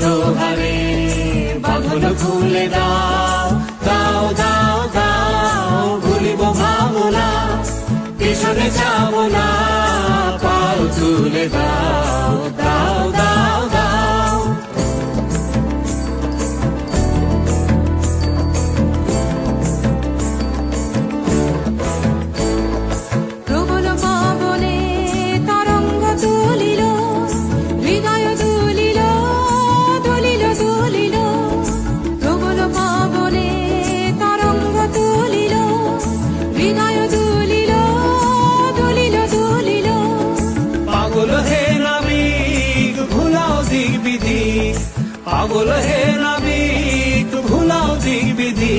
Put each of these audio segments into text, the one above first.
দোহারে, বাঁধন খুলে দাও, দাও দাও দাও, ভুলিব ভাবনা, পিছনে যাব না, পাল তুলে দাও, দাও দাও দাও। প্রবল পবনে তরঙ্গ তুলিল, হৃদয় দুলিল, দুলিল দুলিল। প্রবল পবনে তরঙ্গ তুলিল, হৃদয় দুলিল, দুলিল দুলিল। পাগল হে নাবিক ভুলাও দিক বিধি, পাগল হে নাবিক ভুলাও দিক বিধি,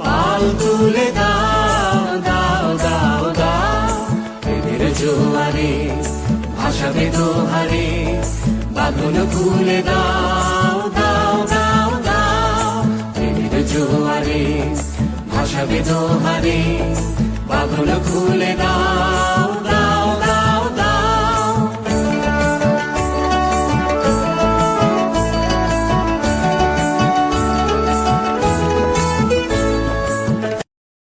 পাল তুলে দাও, দাও দাও দাও। প্রেমের জোয়ারে ভাসাবে দোহারে, বাঁধন খুলে দাও, দাও দাও দাও। প্রেমের জোয়ারে ভাসাবে দোহারে, বাঁধন খুলে দাও।